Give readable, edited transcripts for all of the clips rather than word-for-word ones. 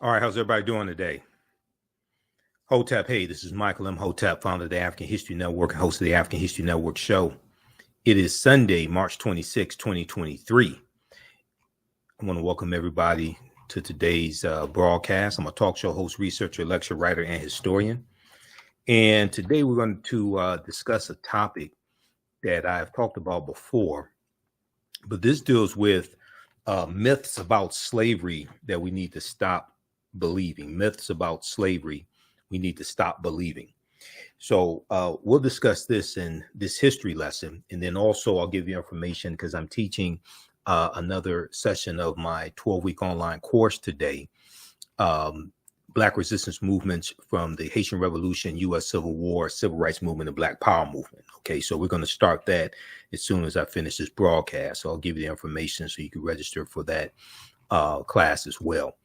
All right, how's everybody doing today? Hotep, hey, this is Michael Imhotep, founder of the African History Network and host of the African History Network show. It is Sunday, March 26, 2023. I want to welcome everybody to today's broadcast. I'm a talk show host, researcher, lecturer, writer, and historian. And today we're going to discuss a topic that I've talked about before, but this deals with myths about slavery that we need to stop believing. Myths about slavery we need to stop believing. So we'll discuss this in this history lesson. And then also I'll give you information because I'm teaching another session of my 12-week online course today. Black resistance movements from the Haitian Revolution, U.S. Civil War, Civil Rights Movement, and Black Power Movement. Okay, so we're going to start that as soon as I finish this broadcast. So I'll give you the information so you can register for that class as well.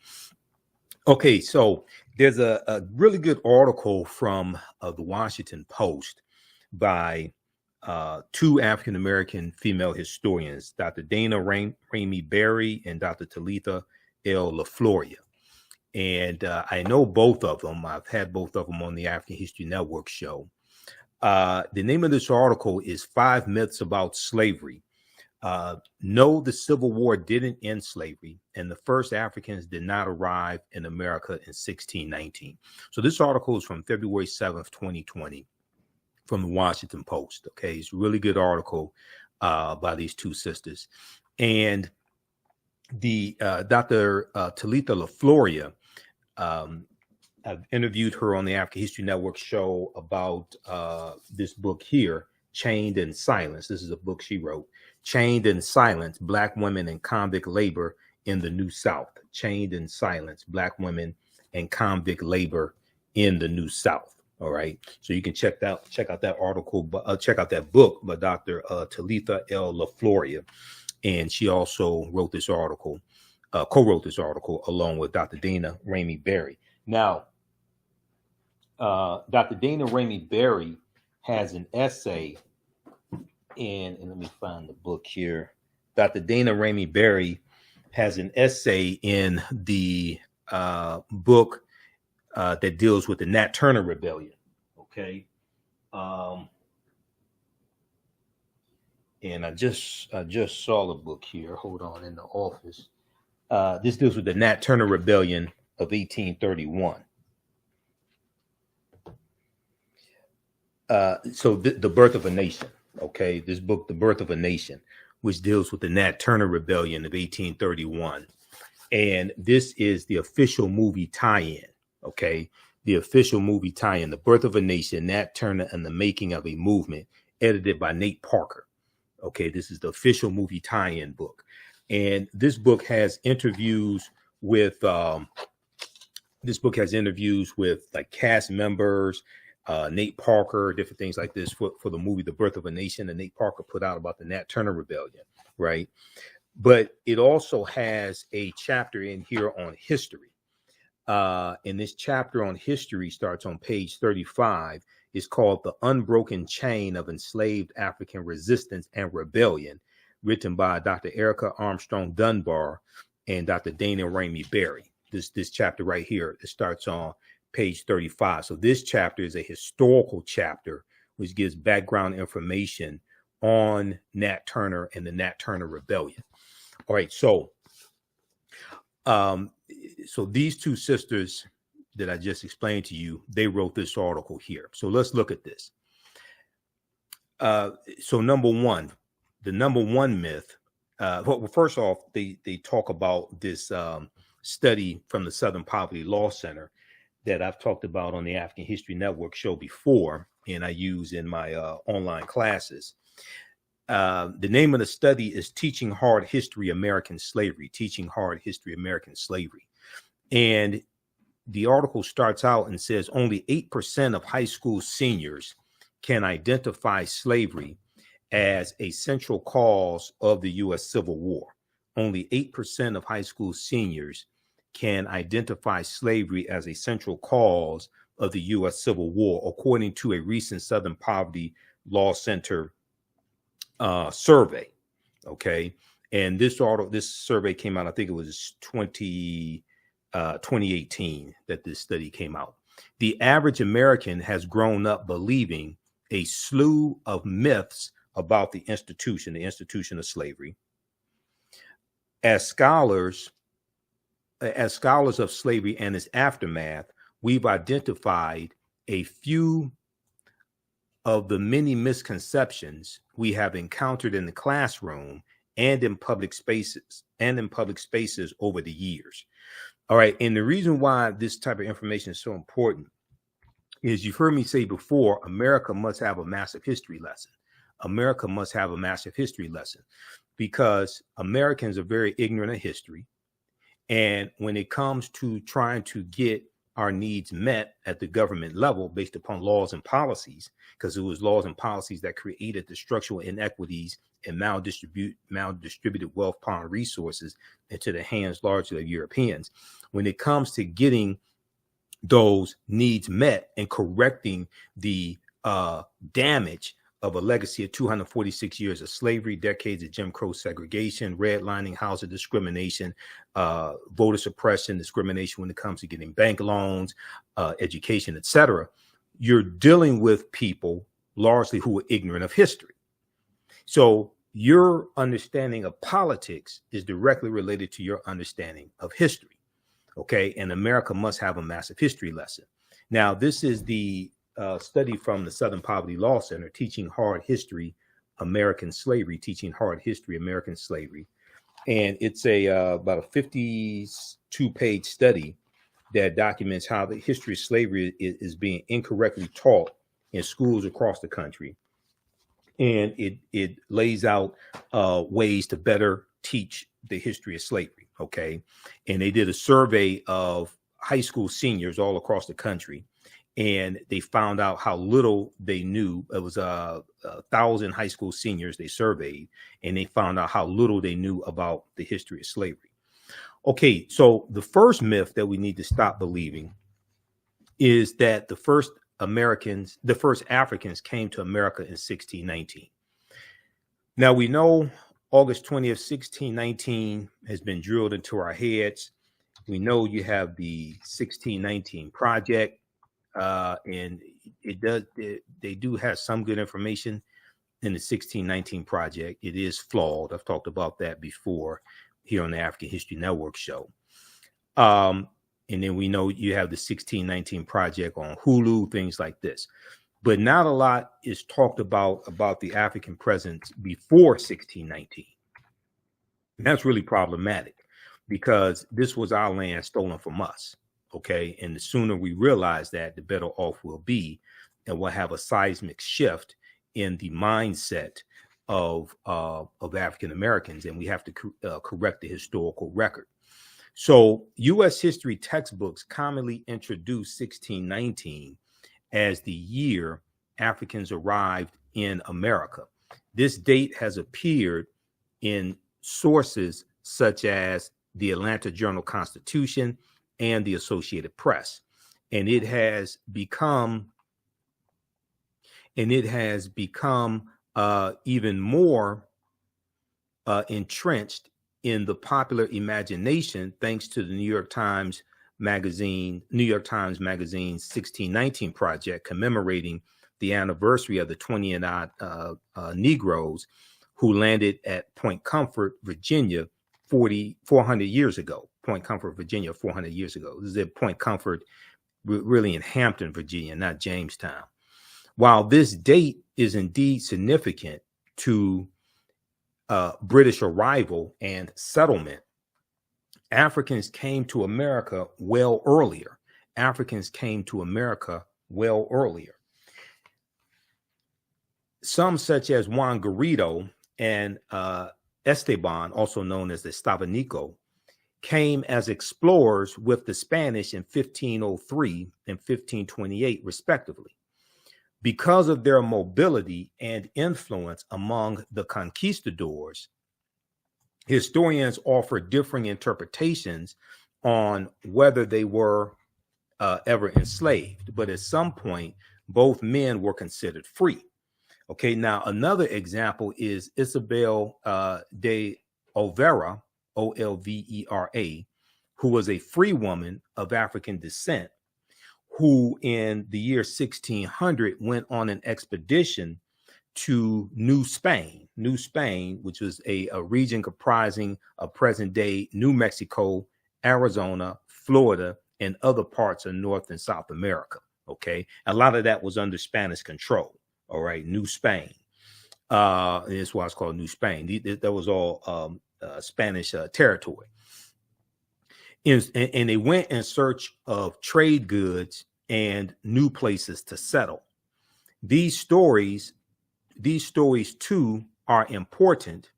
Okay, so there's a really good article from the Washington Post by two African-American female historians, Dr. Dana Ramey Berry and Dr. Talitha L. LaFloria. And I know both of them. I've had both of them on the African History Network show. The name of this article is 5 Myths About Slavery. No, the Civil War didn't end slavery, and the first Africans did not arrive in America in 1619. So this article is from February 7th, 2020, from the Washington Post. Okay, it's a really good article by these two sisters. And the Dr. Talitha LaFloria, I've interviewed her on the African History Network show about this book here, Chained in Silence. This is a book she wrote, Chained in Silence, Black Women and Convict Labor in the New South. Chained in Silence, Black Women and Convict Labor in the New South. All right. So you can check out that article, check out that book by Dr. Talitha L. LaFloria. And she also wrote this article, co-wrote this article along with Dr. Dana Ramey Berry. Now, Dr. Dana Ramey Berry has an essay and let me find the book here. Dr. Dana Ramey Berry has an essay in the book that deals with the Nat Turner Rebellion. Okay. And I just saw the book here. Hold on, in the office. This deals with the Nat Turner Rebellion of 1831. So the Birth of a Nation. Okay, this book, The Birth of a Nation, which deals with the Nat Turner Rebellion of 1831. And this is the official movie tie-in. Okay, the official movie tie-in, The Birth of a Nation, Nat Turner and the Making of a Movement, edited by Nate Parker. Okay, this is the official movie tie-in book. And this book has interviews with like cast members, Nate Parker, different things like this for the movie The Birth of a Nation that Nate Parker put out about the Nat Turner Rebellion, right? But it also has a chapter in here on history. And this chapter on history starts on page 35. It's called The Unbroken Chain of Enslaved African Resistance and Rebellion, written by Dr. Erica Armstrong Dunbar and Dr. Dana Ramey Berry. This chapter right here, it starts on page 35. So this chapter is a historical chapter which gives background information on Nat Turner and the Nat Turner Rebellion. All right, so these two sisters that I just explained to you, they wrote this article here. So let's look at this. So the number one myth. Well, first off, they talk about this study from the Southern Poverty Law Center that I've talked about on the African History Network show before, and I use in my online classes. The name of the study is Teaching Hard History American Slavery, Teaching Hard History American Slavery. And the article starts out and says only 8% of high school seniors can identify slavery as a central cause of the U.S. Civil War. Only 8% of high school seniors can identify slavery as a central cause of the U.S. Civil War, according to a recent Southern Poverty Law Center survey. Okay. And this survey came out, I think it was 2018 that this study came out. The average American has grown up believing a slew of myths about the institution of slavery. As scholars of slavery and its aftermath, we've identified a few of the many misconceptions we have encountered in the classroom and in public spaces over the years. All right. And the reason why this type of information is so important is, you've heard me say before, America must have a massive history lesson. America must have a massive history lesson, because Americans are very ignorant of history. And when it comes to trying to get our needs met at the government level based upon laws and policies, because it was laws and policies that created the structural inequities and maldistributed wealth, power, and resources into the hands largely of Europeans. When it comes to getting those needs met and correcting the damage of a legacy of 246 years of slavery, decades of Jim Crow segregation, redlining, housing discrimination, voter suppression, discrimination when it comes to getting bank loans, education, etc., you're dealing with people largely who are ignorant of history. So your understanding of politics is directly related to your understanding of history. Okay, and America must have a massive history lesson. Now, this is the study from the Southern Poverty Law Center, Teaching Hard History, American Slavery, Teaching Hard History, American Slavery. And it's about a 52-page study that documents how the history of slavery is being incorrectly taught in schools across the country. And it lays out ways to better teach the history of slavery. Okay. And they did a survey of high school seniors all across the country, and they found out how little they knew. It was 1,000 high school seniors they surveyed, and they found out how little they knew about the history of slavery. Okay, so the first myth that we need to stop believing is that the first Africans came to America in 1619. Now, we know August 20th, 1619 has been drilled into our heads. We know you have the 1619 Project, and they do have some good information in the 1619 Project. It is flawed. I've talked about that before here on the African History Network show. And then we know you have the 1619 Project on Hulu, things like this. But not a lot is talked about the African presence before 1619. And that's really problematic, because this was our land stolen from us. Okay. And the sooner we realize that, the better off we'll be. And we'll have a seismic shift in the mindset of African Americans. And we have to correct the historical record. So U.S. history textbooks commonly introduce 1619 as the year Africans arrived in America. This date has appeared in sources such as the Atlanta Journal-Constitution and the Associated Press. And it has become even more entrenched in the popular imagination, thanks to the New York Times Magazine's 1619 Project, commemorating the anniversary of the 20 and odd Negroes who landed at Point Comfort, Virginia, 400 years ago. Point Comfort, Virginia, 400 years ago. This is at Point Comfort, really in Hampton, Virginia, not Jamestown. While this date is indeed significant to British arrival and settlement, Africans came to America well earlier. Some, such as Juan Garrido and Esteban, also known as the Stavanico, came as explorers with the Spanish in 1503 and 1528, respectively. Because of their mobility and influence among the conquistadors, historians offer differing interpretations on whether they were ever enslaved, but at some point, both men were considered free. Okay, now another example is Isabel de Olvera, Olvera, who was a free woman of African descent, who in the year 1600 went on an expedition to New Spain, which was a region comprising of present-day New Mexico, Arizona, Florida, and other parts of North and South America. Okay, a lot of that was under Spanish control. All right, New Spain. That's why it's called New Spain. That was all Spanish territory. And they went in search of trade goods and new places to settle. These stories too are important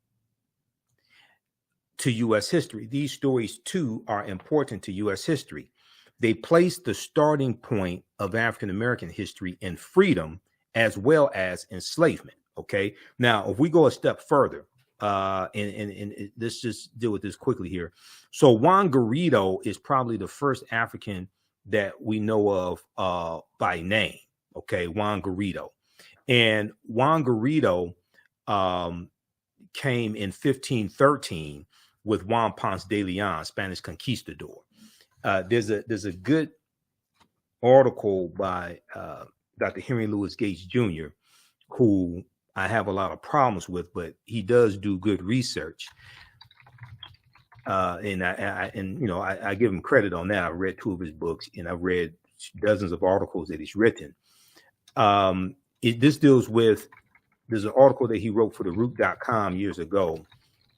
to U.S. history. These stories too are important to U.S. history. They place the starting point of African American history in freedom as well as enslavement. Okay. Now, if we go a step further, and let's just deal with this quickly here. So Juan Garrido is probably the first African that we know of by name. Okay, Juan Garrido. And Juan Garrido came in 1513 with Juan Ponce de Leon, Spanish conquistador. There's a good article by Dr. Henry Louis Gates Jr., who I have a lot of problems with, but he does do good research. And I give him credit on that. I read 2 of his books, and I've read dozens of articles that he's written. This deals with, there's an article that he wrote for the root.com years ago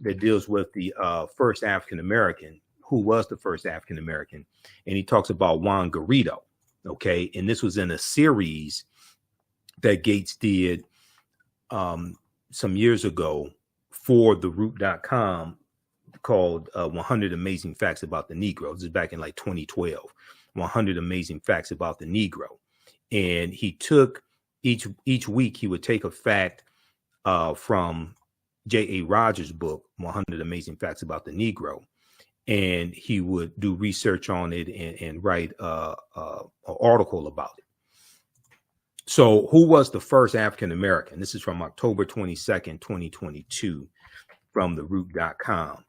that deals with the first African-American, who was the first African-American. And he talks about Juan Garrido. Okay. And this was in a series that Gates did some years ago for the root.com called 100 Amazing Facts About the Negro. This is back in like 2012, 100 Amazing Facts About the Negro. And he took each week, he would take a fact from J.A. Rogers' book, 100 Amazing Facts About the Negro. And he would do research on it and write an article about it. So who was the first African-American? This is from October 22nd, 2022 from the root.com.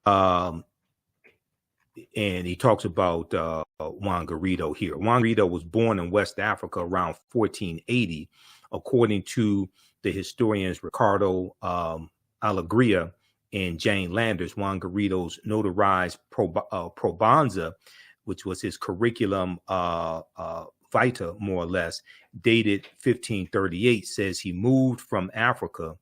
And he talks about Juan Garrido here. Juan Garrido was born in West Africa around 1480, according to the historians Ricardo Alegria and Jane Landers. Juan Garrido's notarized probanza, which was his curriculum vitae, more or less, dated 1538, says he moved from Africa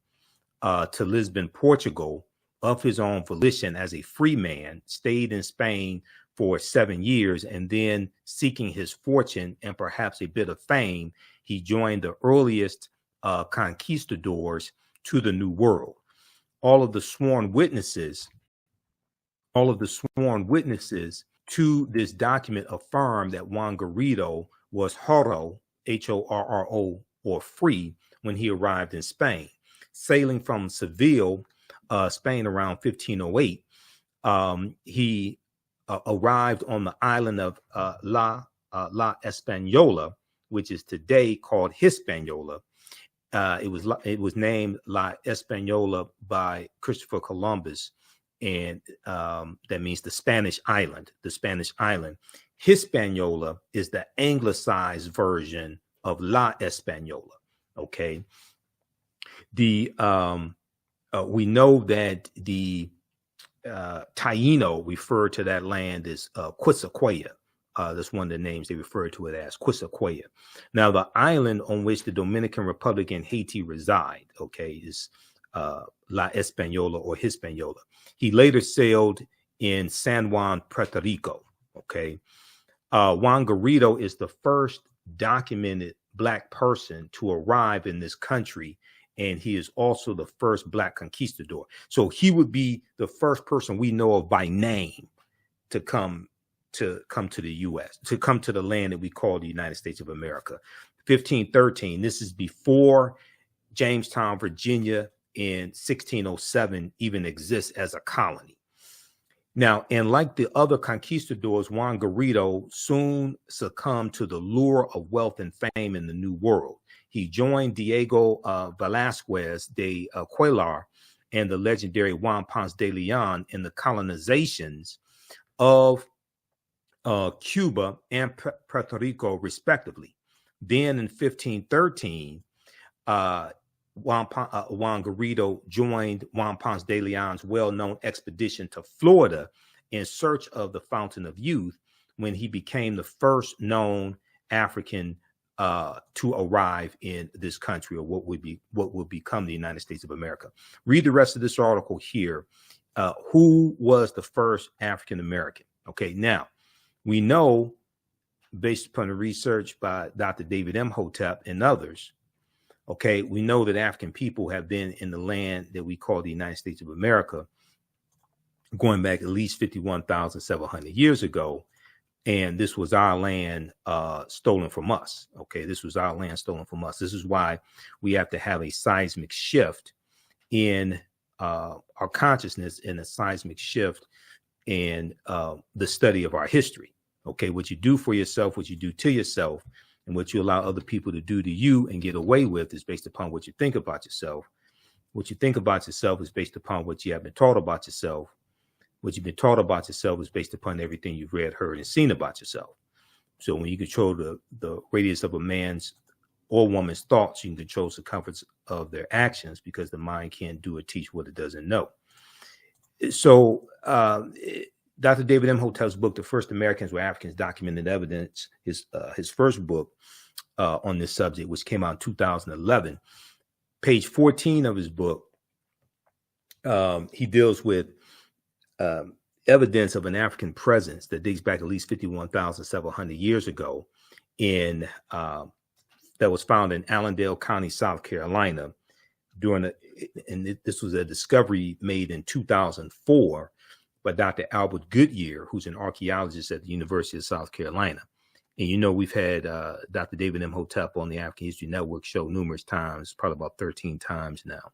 to Lisbon, Portugal, of his own volition as a free man, stayed in Spain for 7 years, and then, seeking his fortune and perhaps a bit of fame, he joined the earliest conquistadors to the New World. All of the sworn witnesses to this document affirm that Juan Garrido was Horo, Horro, or free, when he arrived in Spain. Sailing from Seville, Spain, around 1508, he arrived on the island of La Española, which is today called Hispaniola. It was named La Española by Christopher Columbus, and that means the Spanish island. Hispaniola is the anglicized version of La Española. Okay. We know that the Taino referred to that land as Quisqueya. That's one of the names they refer to it as, Quisqueya. Now, the island on which the Dominican Republic and Haiti reside, okay, is La Española or Hispaniola. He later sailed in San Juan, Puerto Rico. Okay. Juan Garrido is the first documented Black person to arrive in this country, and he is also the first Black conquistador. So he would be the first person we know of by name to come to the U.S., to come to the land that we call the United States of America. 1513, this is before Jamestown, Virginia in 1607 even exists as a colony. Now, and like the other conquistadors, Juan Garrido soon succumbed to the lure of wealth and fame in the New World. He joined Diego Velázquez de Cuellar and the legendary Juan Ponce de Leon in the colonizations of Cuba and Puerto Rico, respectively. Then in 1513, Juan Garrido joined Juan Ponce de Leon's well-known expedition to Florida in search of the Fountain of Youth, when he became the first known African to arrive in this country, or what would become the United States of America. Read the rest of this article here. Who was the first African American? Okay, now we know, based upon the research by Dr. David Imhotep and others, okay, we know that African people have been in the land that we call the United States of America going back at least 51,700 years ago. And this was our land stolen from us. Okay, this was our land stolen from us. This is why we have to have a seismic shift in our consciousness, and a seismic shift in the study of our history. Okay, what you do for yourself, what you do to yourself, and what you allow other people to do to you and get away with is based upon what you think about yourself. What you think about yourself is based upon what you have been taught about yourself. What you've been taught about yourself is based upon everything you've read, heard, and seen about yourself. So when you control the radius of a man's or woman's thoughts, you can control the circumference of their actions, because the mind can't do or teach what it doesn't know. So Dr. David Imhotep's book, The First Americans Were Africans, Documented Evidence, his first book on this subject, which came out in 2011, page 14 of his book, he deals with evidence of an African presence that dates back at least 51,700 years ago in that was found in Allendale County, South Carolina, this was a discovery made in 2004 by Dr. Albert Goodyear, who's an archaeologist at the University of South Carolina. And you know, we've had Dr. David Imhotep on the African History Network show numerous times, probably about 13 times now.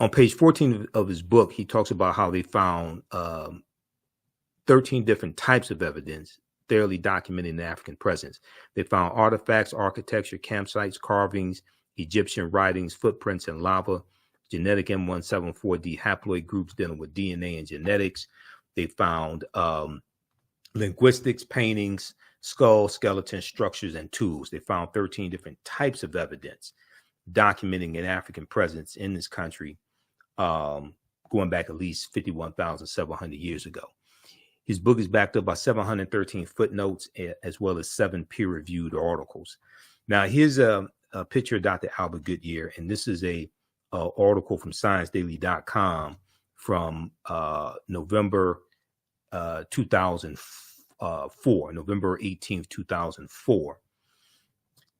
On page 14 of his book, he talks about how they found 13 different types of evidence thoroughly documenting the African presence. They found artifacts, architecture, campsites, carvings, Egyptian writings, footprints in lava, genetic M174D haploid groups dealing with DNA and genetics. They found linguistics, paintings, skull, skeleton, structures, and tools. They found 13 different types of evidence documenting an African presence in this country, going back at least 51,700 years ago. His book is backed up by 713 footnotes, as well as 7 peer-reviewed articles. Now, here's a picture of Dr. Albert Goodyear, and this is a article from ScienceDaily.com from November 2004, November 18th, 2004.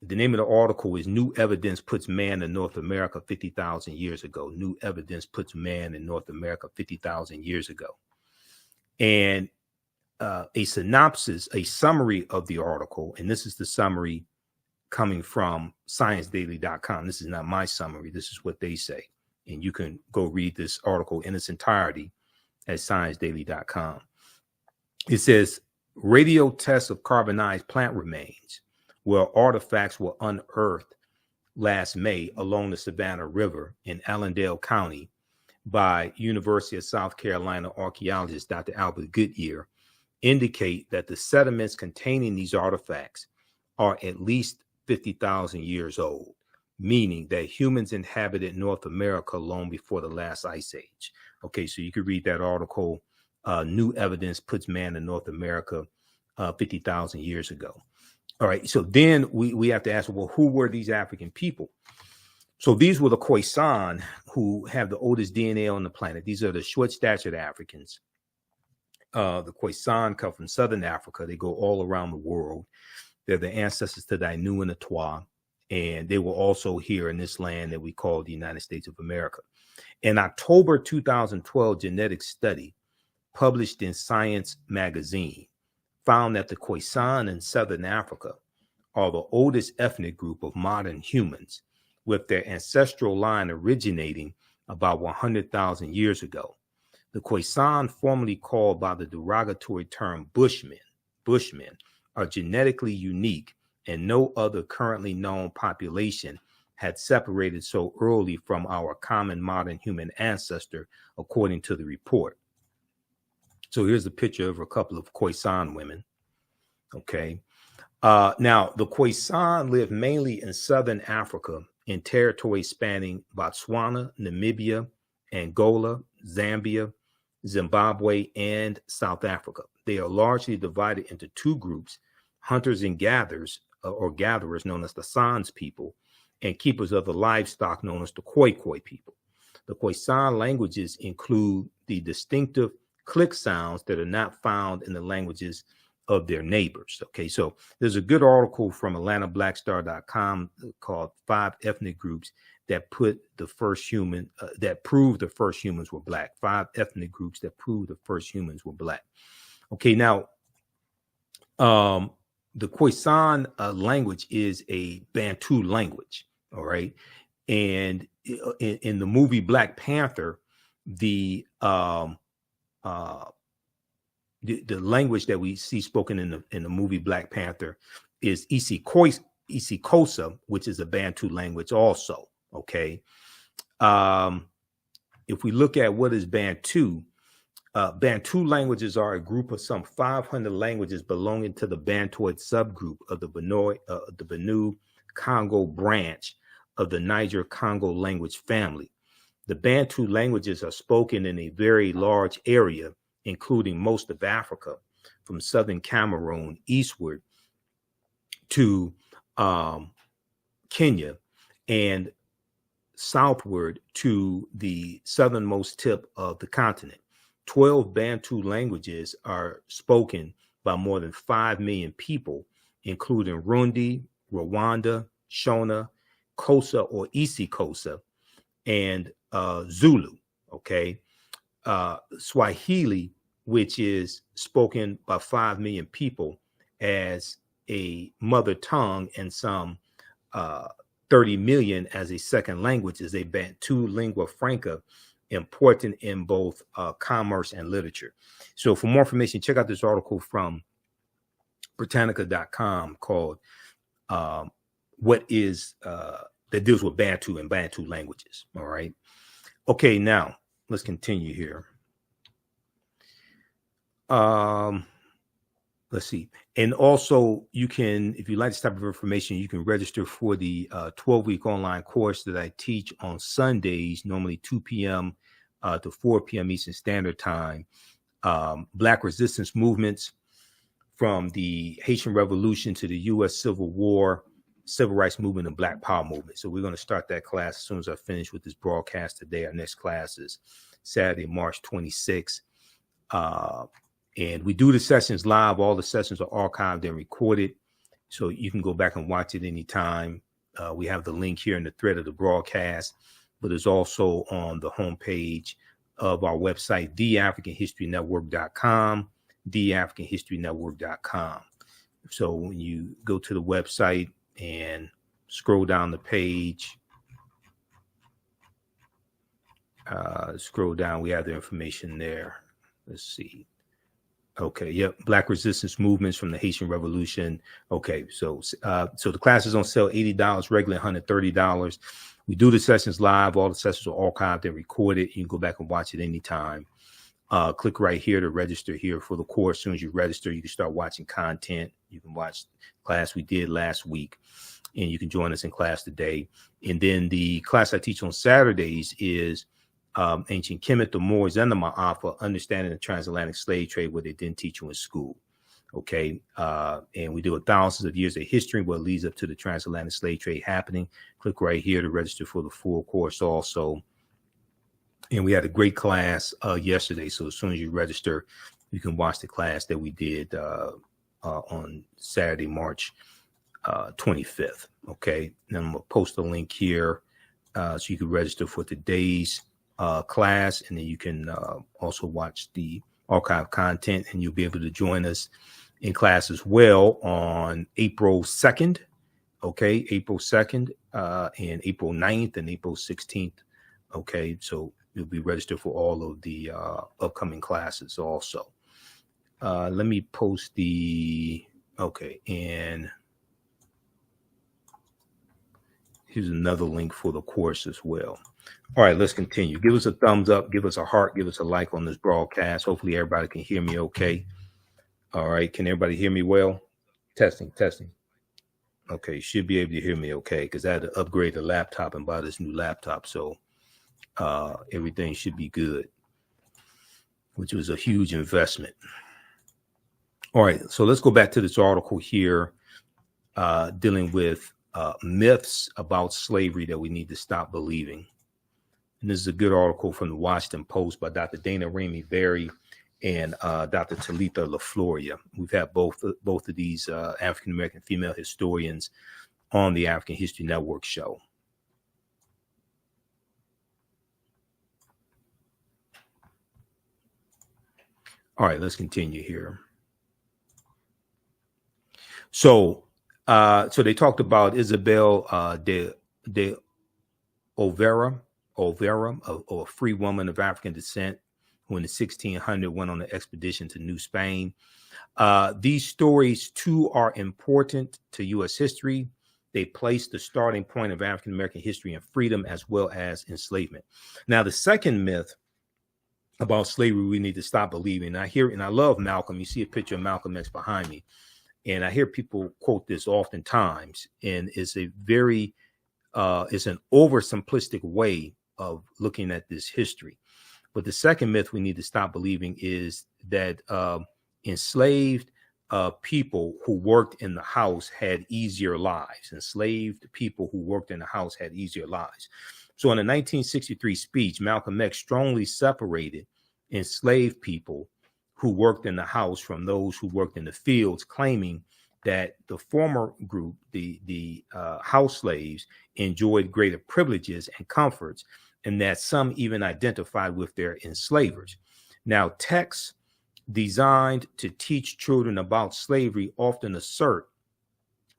The name of the article is New Evidence Puts Man in North America 50,000 Years Ago. New Evidence Puts Man in North America 50,000 years ago. And a synopsis, a summary of the article, and this is the summary coming from ScienceDaily.com. This is not my summary. This is what they say. And you can go read this article in its entirety at ScienceDaily.com. It says, radio tests of carbonized plant remains where artifacts were unearthed last May along the Savannah River in Allendale County by University of South Carolina archaeologist Dr. Albert Goodyear indicate that the sediments containing these artifacts are at least 50,000 years old, meaning that humans inhabited North America long before the last ice age. Okay, so you can read that article, New Evidence Puts Man in North America 50,000 years ago. All right, so then we have to ask, well, who were these African people? So these were the Khoisan, who have the oldest DNA on the planet. These are the short-statured Africans. The Khoisan come from Southern Africa. They go all around the world. They're the ancestors to the Ainu and the Twa, and they were also here in this land that we call the United States of America. In October 2012, genetic study published in Science magazine found that the Khoisan in Southern Africa are the oldest ethnic group of modern humans, with their ancestral line originating about 100,000 years ago. The Khoisan, formerly called by the derogatory term Bushmen, are genetically unique, and no other currently known population had separated so early from our common modern human ancestor, according to the report. So here's a picture of a couple of Khoisan women. Okay. Now, the Khoisan live mainly in southern Africa in territories spanning Botswana, Namibia, Angola, Zambia, Zimbabwe, and South Africa. They are largely divided into two groups: hunters and gatherers, or gatherers known as the Sans people, and keepers of the livestock known as the Khoikhoi people. The Khoisan languages include the distinctive click sounds that are not found in the languages of their neighbors. Okay, so there's a good article from AtlantaBlackStar.com called 5 Ethnic Groups that put the first human, that proved the first humans were black. 5 ethnic groups that proved the first humans were black. Okay, now, the Khoisan language is a Bantu language, all right? And in the movie Black Panther, the language that we see spoken in the movie Black Panther is isiXhosa, which is a Bantu language also, okay? If we look at what is Bantu, Bantu languages are a group of some 500 languages belonging to the Bantoid subgroup of the Benue Congo branch of the Niger-Congo language family. The Bantu languages are spoken in a very large area, including most of Africa, from southern Cameroon eastward to Kenya, and southward to the southernmost tip of the continent. 12 Bantu languages are spoken by more than 5 million people, including Rundi, Rwanda, Shona, Xhosa or isiXhosa, and Zulu, okay? Swahili, which is spoken by 5 million people as a mother tongue and some 30 million as a second language, is a Bantu lingua franca, important in both commerce and literature. So for more information, check out this article from Britannica.com called what is that deals with Bantu and Bantu languages. All right. Okay, now let's continue here. Let's see. And also, you can, if you like this type of information, you can register for the 12-week online course that I teach on Sundays, normally 2 p.m. To 4 p.m. Eastern Standard Time. Black resistance movements from the Haitian Revolution to the U.S. Civil War, Civil Rights Movement, and Black Power Movement. So we're going to start that class as soon as I finish with this broadcast today. Our next class is Saturday, March 26th. And we do the sessions live. All the sessions are archived and recorded, so you can go back and watch it anytime. We have the link here in the thread of the broadcast, but it's also on the homepage of our website, theafricanhistorynetwork.com, theafricanhistorynetwork.com. So when you go to the website and scroll down the page, scroll down, we have the information there. Let's see. Okay, yep. Black resistance movements from the Haitian Revolution. Okay, so the class is on sale, $80, regular $130. We do the sessions live. All the sessions are archived and recorded. You can go back and watch it anytime. Click right here to register here for the course. As soon as you register, you can start watching content. You can watch the class we did last week, and you can join us in class today. And then the class I teach on Saturdays is Ancient Kemet, the Moors, and the Ma'afa, Understanding the Transatlantic Slave Trade, what they didn't teach you in school. Okay. And we do thousands of years of history, what leads up to the transatlantic slave trade happening. Click right here to register for the full course also. And we had a great class yesterday. So as soon as you register, you can watch the class that we did on Saturday, March 25th. Okay. And I'm going to post a link here so you can register for today's class, and then you can also watch the archive content, and you'll be able to join us in class as well on April 2nd. Okay, April 2nd and April 9th and April 16th. Okay, so you'll be registered for all of the upcoming classes also. Let me post the, okay, and Here's another link for the course as well. All right, let's continue. Give us a thumbs up, give us a heart, give us a like on this broadcast. Hopefully everybody can hear me okay. All right, can everybody hear me well? Testing. Okay, should be able to hear me okay, because I had to upgrade the laptop and buy this new laptop, so everything should be good, which was a huge investment. All right, so let's go back to this article here, dealing with myths about slavery that we need to stop believing. And this is a good article from the Washington Post by Dr. Dana Ramey Berry and Dr. Talitha LaFloria. We've had both of these African-American female historians on the African History Network show. All right, let's continue here. So they talked about Isabel de Overa, a free woman of African descent, who in the 1600s went on an expedition to New Spain. These stories, too, are important to U.S. history. They place the starting point of African-American history and freedom as well as enslavement. Now, the second myth about slavery we need to stop believing. I love Malcolm. You see a picture of Malcolm X behind me. And I hear people quote this oftentimes. And it's a very, it's an oversimplistic way of looking at this history. But the second myth we need to stop believing is that enslaved people who worked in the house had easier lives. Enslaved people who worked in the house had easier lives. So in a 1963 speech, Malcolm X strongly separated enslaved people who worked in the house from those who worked in the fields, claiming that the former group, the house slaves, enjoyed greater privileges and comforts, and that some even identified with their enslavers. Now, texts designed to teach children about slavery often assert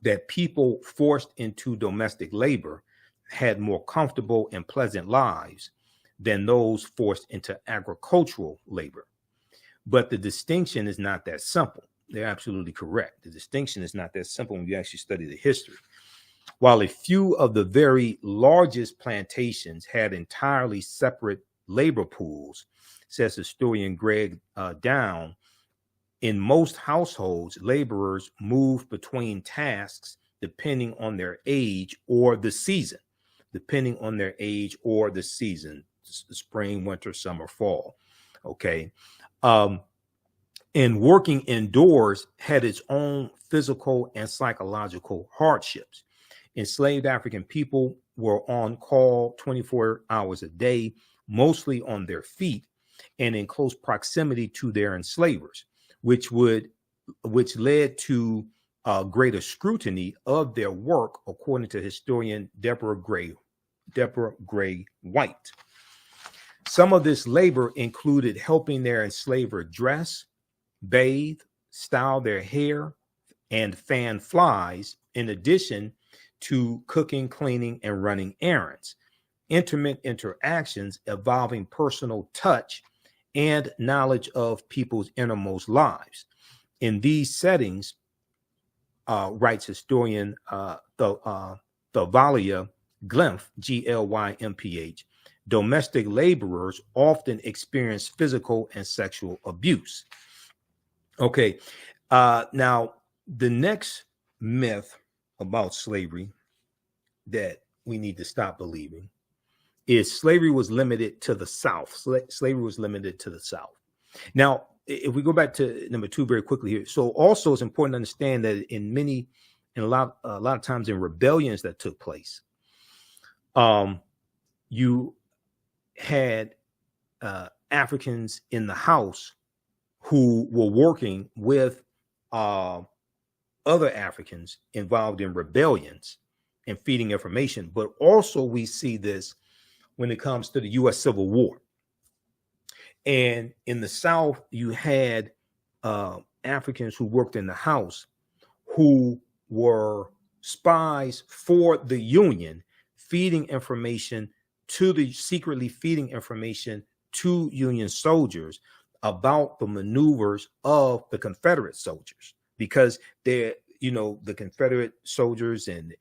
that people forced into domestic labor had more comfortable and pleasant lives than those forced into agricultural labor. But the distinction is not that simple. They're absolutely correct. The distinction is not that simple when you actually study the history. While a few of the very largest plantations had entirely separate labor pools, says historian Greg Down, in most households, laborers moved between tasks depending on their age or the season. Spring, winter, summer, fall. Okay. And working indoors had its own physical and psychological hardships. Enslaved African people were on call 24 hours a day, mostly on their feet and in close proximity to their enslavers, which led to greater scrutiny of their work, according to historian Deborah Gray White. Some of this labor included helping their enslaver dress, bathe, style their hair, and fan flies, in addition to cooking, cleaning, and running errands. Intimate interactions involving personal touch and knowledge of people's innermost lives. In these settings, writes historian Thavalia Glymph, Glymph, domestic laborers often experience physical and sexual abuse. Okay, now the next myth about slavery that we need to stop believing is slavery was limited to the South. Slavery was limited to the South. Now, if we go back to number 2 very quickly here, so also it's important to understand that a lot of times in rebellions that took place, you had Africans in the house who were working with other Africans involved in rebellions and feeding information. But also we see this when it comes to the U.S. Civil War. And in the South, you had Africans who worked in the house who were spies for the Union, secretly feeding information to Union soldiers about the maneuvers of the Confederate soldiers, because the Confederate soldiers and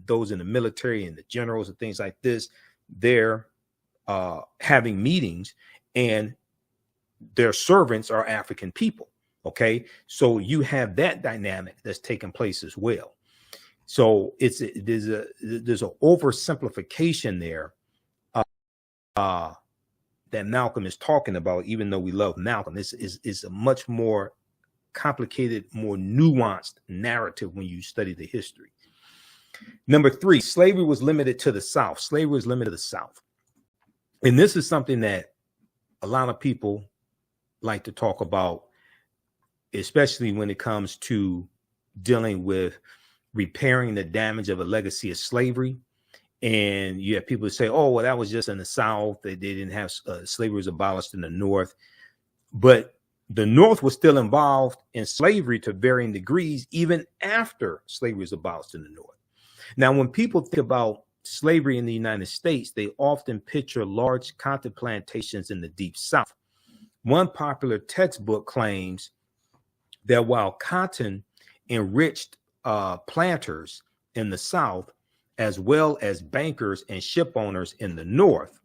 those in the military and the generals and things like this, they're having meetings, and their servants are African people. Okay, so you have that dynamic that's taking place as well. So there's a oversimplification there that Malcolm is talking about. Even though we love Malcolm, this is a much more complicated, more nuanced narrative when you study the history. Number 3, slavery was limited to the South. Slavery was limited to the South. And this is something that a lot of people like to talk about, especially when it comes to dealing with repairing the damage of a legacy of slavery. And you have people say, oh, well, that was just in the South. They didn't have slavery was abolished in the North. But the North was still involved in slavery to varying degrees, even after slavery was abolished in the North. Now, when people think about slavery in the United States, they often picture large cotton plantations in the Deep South. One popular textbook claims that while cotton enriched planters in the South, as well as bankers and ship owners in the North,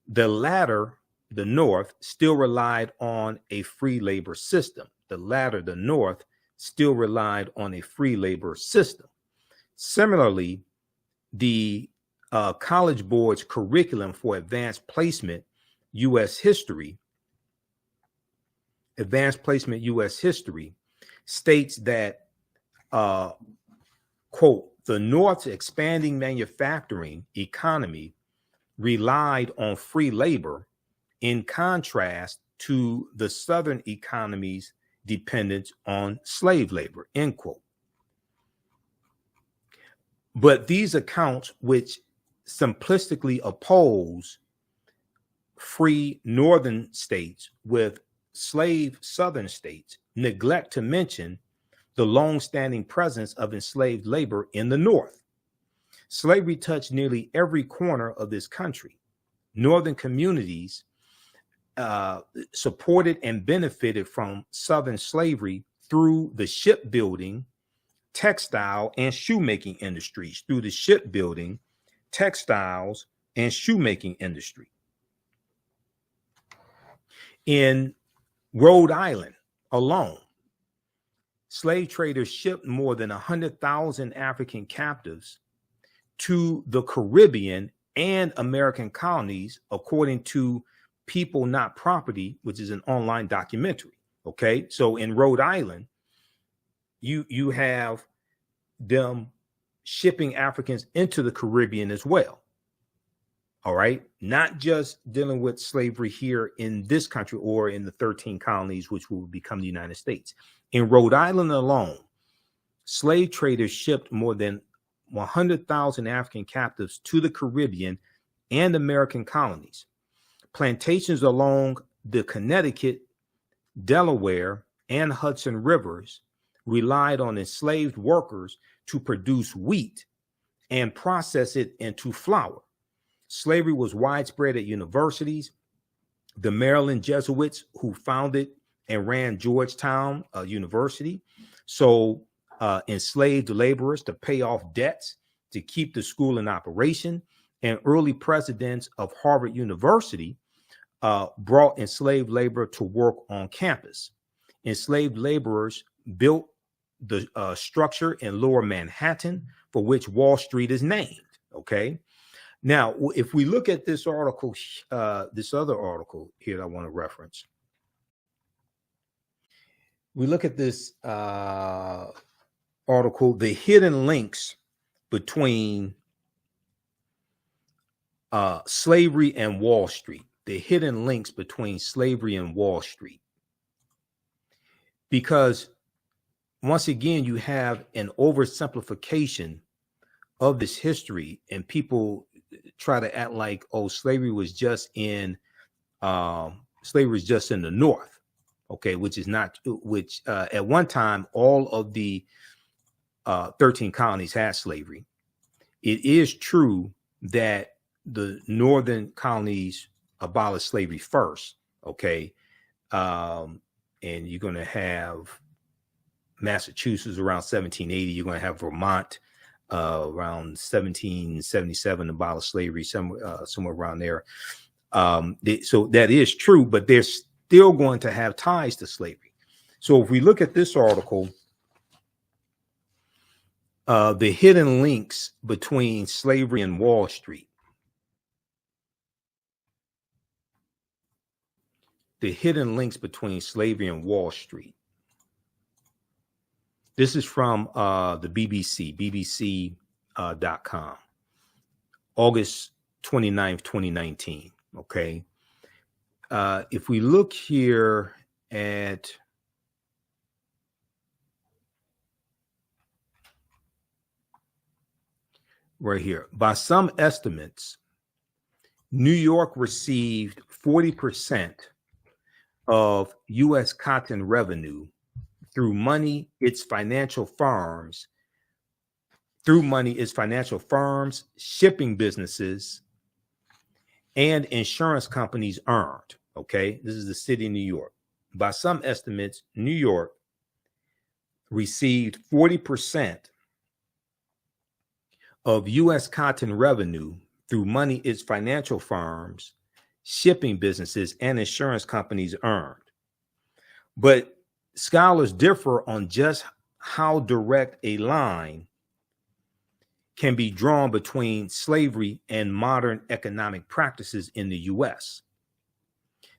the latter, the North, still relied on a free labor system. The latter, the North, still relied on a free labor system. Similarly, the College Board's curriculum for advanced placement U.S. history, states that, quote, the North's expanding manufacturing economy relied on free labor in contrast to the Southern economy's dependence on slave labor, end quote. But these accounts, which simplistically oppose free Northern states with slave Southern states, neglect to mention the long-standing presence of enslaved labor in the North. Slavery touched nearly every corner of this country. Northern communities supported and benefited from Southern slavery through the shipbuilding, textile, and shoemaking industries, In Rhode Island alone, slave traders shipped more than 100,000 African captives to the Caribbean and American colonies, according to People Not Property, which is an online documentary. Okay, so in Rhode Island, you have them shipping Africans into the Caribbean as well. All right, not just dealing with slavery here in this country or in the 13 colonies, which will become the United States. In Rhode Island alone, slave traders shipped more than 100,000 African captives to the Caribbean and American colonies. Plantations along the Connecticut, Delaware, and Hudson rivers relied on enslaved workers to produce wheat and process it into flour. Slavery was widespread at universities. The Maryland Jesuits, who founded and ran Georgetown University, sold enslaved laborers to pay off debts to keep the school in operation. And early presidents of Harvard University brought enslaved labor to work on campus. Enslaved laborers built the structure in Lower Manhattan, for which Wall Street is named. Okay. Now, if we look at this article, this other article here that I want to reference, we look at this article, the hidden links between slavery and Wall Street, the hidden links between slavery and Wall Street. Because once again, you have an oversimplification of this history, and people try to act like, oh, slavery was just in the North. Okay, which is not, which at one time, all of the 13 colonies had slavery. It is true that the northern colonies abolished slavery first. Okay. And you're going to have Massachusetts around 1780. You're going to have Vermont around 1777, abolish slavery, somewhere around there. So that is true, but they're still going to have ties to slavery. So if we look at this article, the hidden links between slavery and Wall Street. The hidden links between slavery and Wall Street. This is from the BBC, bbc.com, August 29th, 2019. Okay. If we look here at right here, by some estimates, New York received 40% of U.S. cotton revenue through money its financial firms, shipping businesses, and insurance companies earned. Okay, this is the city of New York. By some estimates, New York received 40% of U.S. cotton revenue through money its financial firms, shipping businesses, and insurance companies earned. But scholars differ on just how direct a line can be drawn between slavery and modern economic practices in the U.S.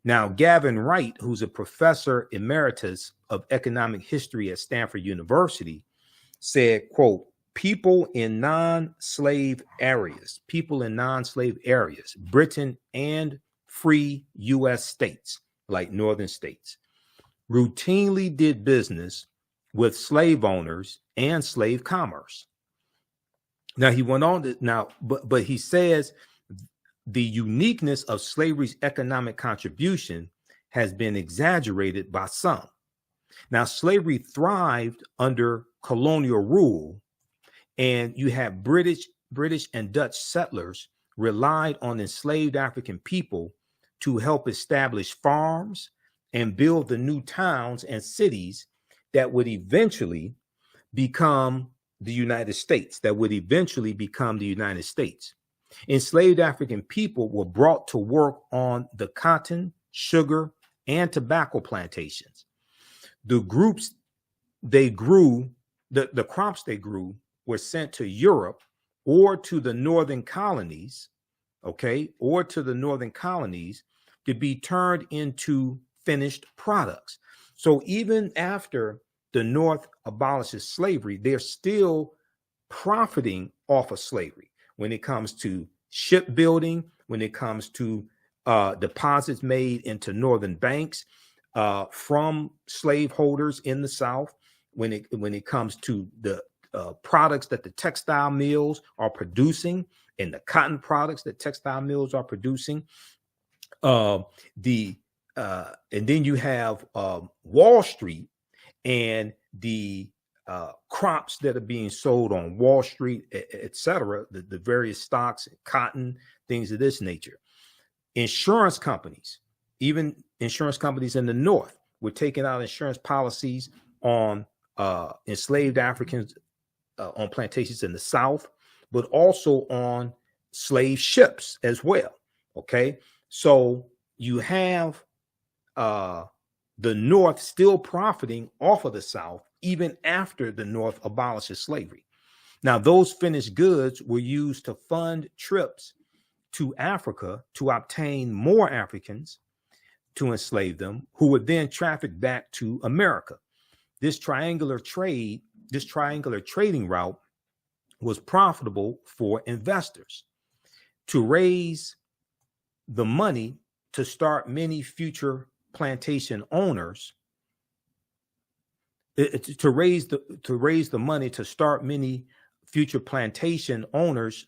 Now, Gavin Wright, who's a professor emeritus of economic history at Stanford University, said, quote, people in non-slave areas, Britain and free U.S. states, like northern states, routinely did business with slave owners and slave commerce. Now, he went on to, but he says the uniqueness of slavery's economic contribution has been exaggerated by some. Now, slavery thrived under colonial rule, and you had British and Dutch settlers relied on enslaved African people to help establish farms and build the new towns and cities that would eventually become the United States, Enslaved African people were brought to work on the cotton, sugar, and tobacco plantations. The crops they grew were sent to Europe or to the northern colonies, to be turned into finished products. So even after the North abolishes slavery, they're still profiting off of slavery when it comes to shipbuilding, when it comes to deposits made into northern banks from slaveholders in the South, when it comes to the products that the textile mills are producing and the cotton products that textile mills are producing. And then you have Wall Street and the crops that are being sold on Wall Street, et cetera, the various stocks, cotton, things of this nature. Insurance companies, even insurance companies in the North, were taking out insurance policies on enslaved Africans on plantations in the South, but also on slave ships as well. Okay, so you have the North still profiting off of the South even after the North abolishes slavery. Now, those finished goods were used to fund trips to Africa to obtain more Africans to enslave them, who would then traffic back to America. This triangular trading route was profitable for investors. To raise the money to start many future plantation owners, to raise the money to start many future plantation owners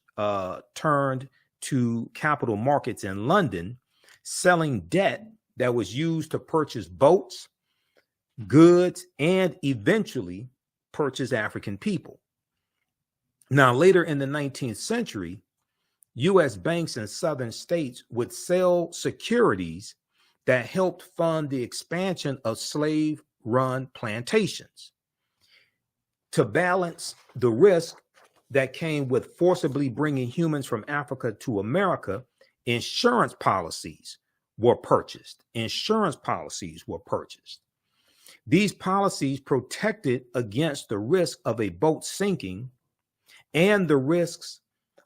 turned to capital markets in London, selling debt that was used to purchase boats, goods, and eventually purchase African people. Now, later in the 19th century, U.S. banks in southern states would sell securities that helped fund the expansion of slave-run plantations. To balance the risk that came with forcibly bringing humans from Africa to America, insurance policies were purchased. Insurance policies were purchased. These policies protected against the risk of a boat sinking and the risks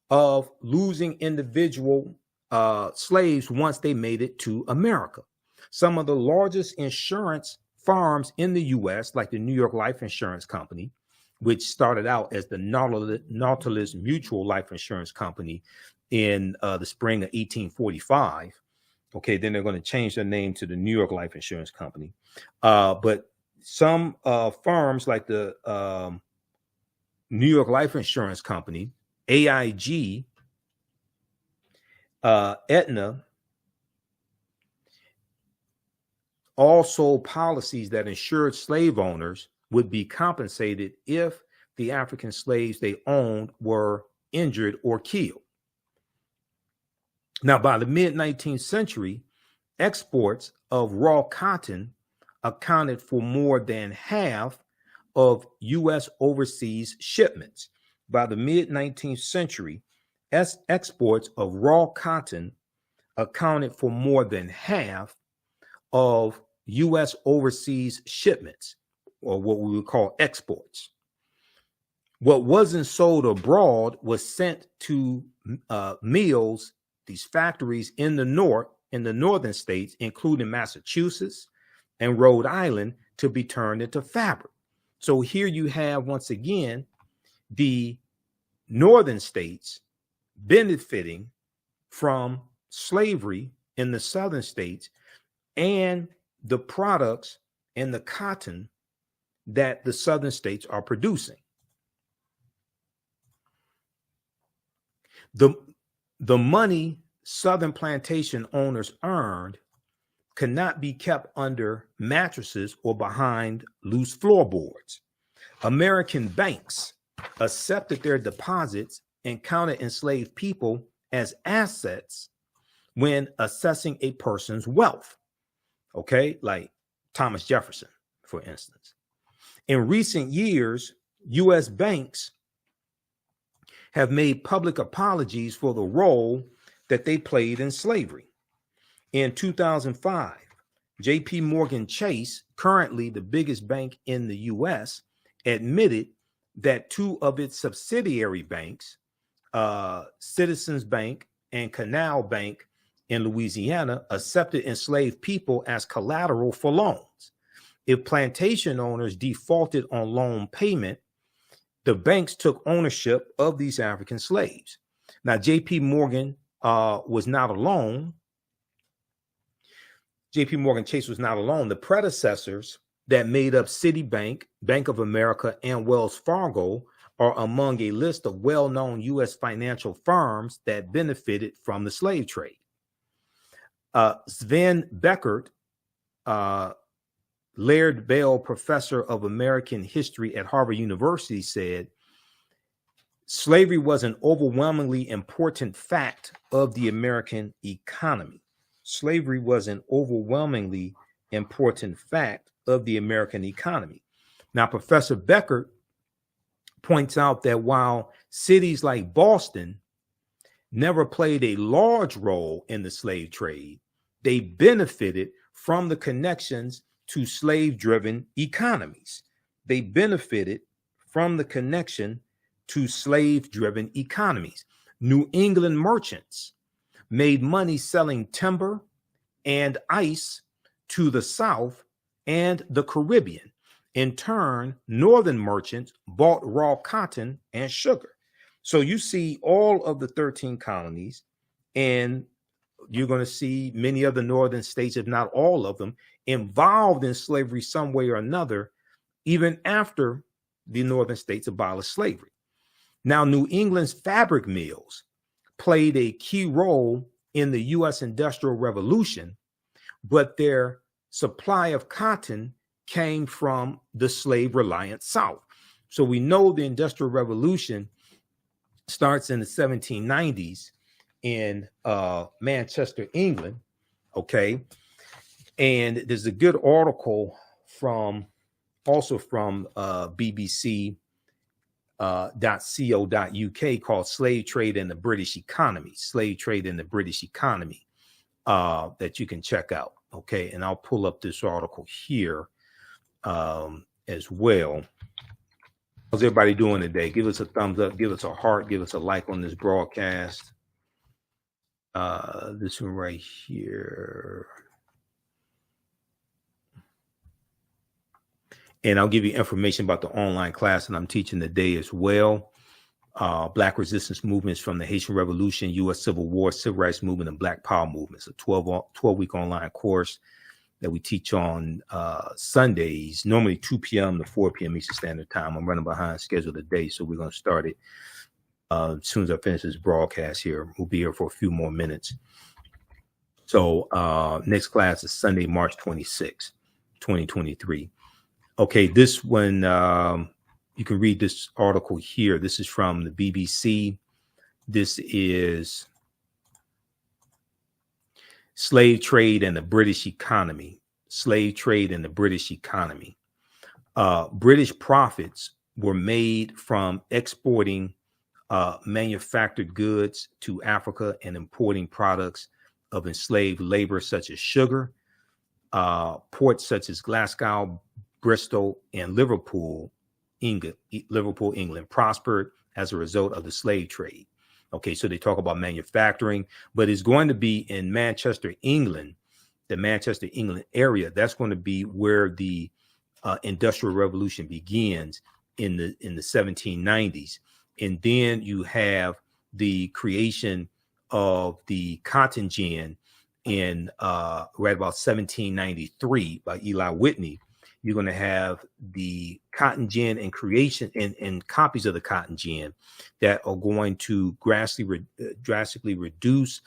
of losing individual slaves once they made it to America. Some of the largest insurance firms in the U.S., like the New York Life Insurance Company, which started out as the Nautilus Mutual Life Insurance Company in the spring of 1845. Okay, then they're going to change their name to the New York Life Insurance Company. But some firms like the New York Life Insurance Company, AIG, Aetna, all sold policies that ensured slave owners would be compensated if the African slaves they owned were injured or killed. Now, by the mid-19th century, exports of raw cotton accounted for more than half of U.S. overseas shipments. By the mid-19th century, exports of raw cotton accounted for more than half of U.S. overseas shipments, or what we would call exports. What wasn't sold abroad was sent to mills, these factories in the northern states, including Massachusetts and Rhode Island, to be turned into fabric. So here you have, once again, the northern states benefiting from slavery in the southern states and the products and the cotton that the southern states are producing. The money southern plantation owners earned cannot be kept under mattresses or behind loose floorboards. American banks accepted their deposits and counted enslaved people as assets when assessing a person's wealth. Okay, like Thomas Jefferson, for instance. In recent years, U.S. banks have made public apologies for the role that they played in slavery. In 2005, J.P. Morgan Chase, currently the biggest bank in the U.S., admitted that two of its subsidiary banks, Citizens Bank and Canal Bank in Louisiana, accepted enslaved people as collateral for loans. If plantation owners defaulted on loan payment, the banks took ownership of these African slaves. Now, J.P. Morgan was not alone. J.P. Morgan Chase was not alone. The predecessors that made up Citibank, Bank of America, and Wells Fargo are among a list of well-known U.S. financial firms that benefited from the slave trade. Sven Beckert, Laird Bell professor of American history at Harvard University, said, slavery was an overwhelmingly important fact of the American economy. Slavery was an overwhelmingly important fact of the American economy. Now, Professor Beckert points out that while cities like Boston never played a large role in the slave trade, they benefited from the connections to slave-driven economies. They benefited from the connection to slave-driven economies. New England merchants made money selling timber and ice to the South and the Caribbean. In turn, northern merchants bought raw cotton and sugar. So you see all of the 13 colonies, and you're going to see many of the northern states, if not all of them, involved in slavery some way or another, even after the northern states abolished slavery. Now, New England's fabric mills played a key role in the U.S. Industrial Revolution, but their supply of cotton came from the slave-reliant South. So we know the Industrial Revolution starts in the 1790s in Manchester, England, okay? And there's a good article from BBC .co.uk called Slave Trade and the British Economy. Slave Trade and the British Economy that you can check out. Okay, and I'll pull up this article here as well. How's everybody doing today? Give us a thumbs up, give us a heart, give us a like on this broadcast. This one right here. And I'll give you information about the online class that I'm teaching today as well. Black resistance movements from the Haitian Revolution, U.S. Civil War, Civil Rights Movement, and Black Power movements. A 12-week online course that we teach on Sundays, normally 2 p.m. to 4 p.m. Eastern Standard Time. I'm running behind schedule today, so we're going to start it as soon as I finish this broadcast here. We'll be here for a few more minutes. So next class is Sunday, March 26, 2023. Okay, this one, you can read this article here. This is from the BBC. This is Slave Trade and the British Economy. Slave Trade and the British Economy. British profits were made from exporting manufactured goods to Africa and importing products of enslaved labor such as sugar. Ports such as Glasgow, Bristol, and Liverpool, England prospered as a result of the slave trade. Okay, so they talk about manufacturing, but it's going to be in Manchester, England, the Manchester, England area. That's going to be where the Industrial Revolution begins in the 1790s. And then you have the creation of the cotton gin in right about 1793 by Eli Whitney. You're going to have the cotton gin and creation and copies of the cotton gin that are going to drastically reduce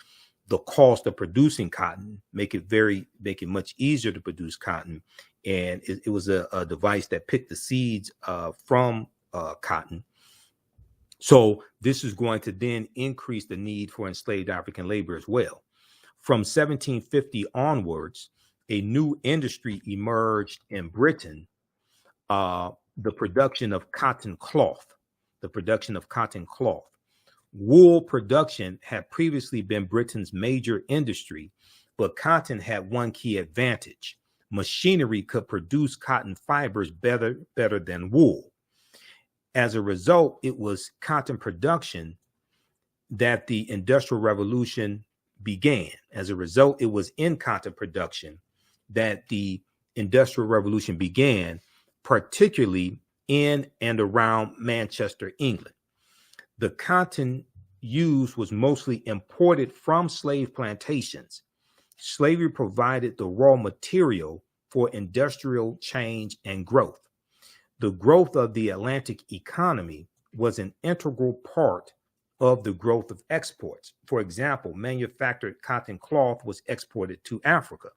the cost of producing cotton, make it much easier to produce cotton. And it was a device that picked the seeds from cotton. So this is going to then increase the need for enslaved African labor as well. From 1750 onwards, a new industry emerged in Britain, the production of cotton cloth. Wool production had previously been Britain's major industry, but cotton had one key advantage. Machinery could produce cotton fibers better than wool. As a result, it was cotton production that the Industrial Revolution began. As a result, it was in cotton production that the Industrial Revolution began, particularly in and around Manchester, England. The cotton used was mostly imported from slave plantations. Slavery provided the raw material for industrial change and growth. The growth of the Atlantic economy was an integral part of the growth of exports. For example, manufactured cotton cloth was exported to Africa.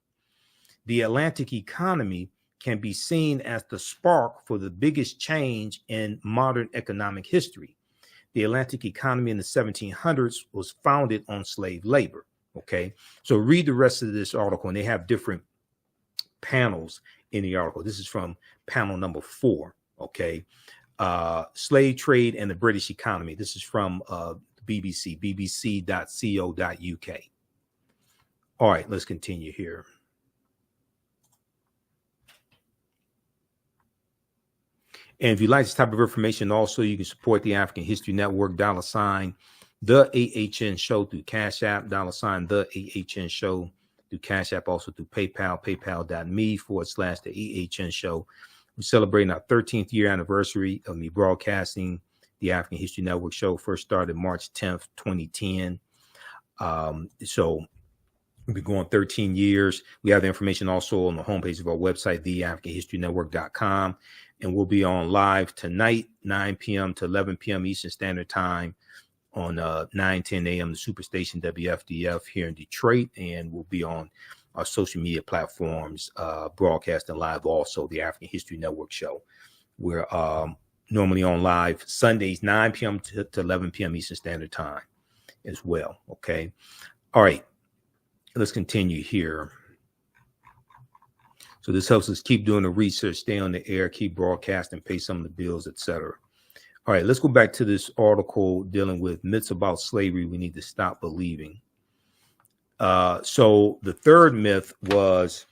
The Atlantic economy can be seen as the spark for the biggest change in modern economic history. The Atlantic economy in the 1700s was founded on slave labor. Okay, so read the rest of this article, and they have different panels in the article. This is from panel number 4. Okay, slave trade and the British economy. This is from BBC, bbc.co.uk. All right, let's continue here. And if you like this type of information, also, you can support the African History Network, $ the AHN Show through Cash App, $ the AHN Show through Cash App, also through PayPal, paypal.me/the AHN Show. We're celebrating our 13th year anniversary of me broadcasting the African History Network show. First started March 10th, 2010. So we've been going 13 years. We have the information also on the homepage of our website, theafricanhistorynetwork.com. And we'll be on live tonight, 9 p.m. to 11 p.m. Eastern Standard Time on 9:10 a.m. the Superstation WFDF here in Detroit. And we'll be on our social media platforms, broadcasting live also, the African History Network show. We're normally on live Sundays, 9 p.m. to 11 p.m. Eastern Standard Time as well. Okay. All right. Let's continue here. So this helps us keep doing the research, stay on the air, keep broadcasting, pay some of the bills, etc. All right, let's go back to this article dealing with myths about slavery we need to stop believing. So the third myth was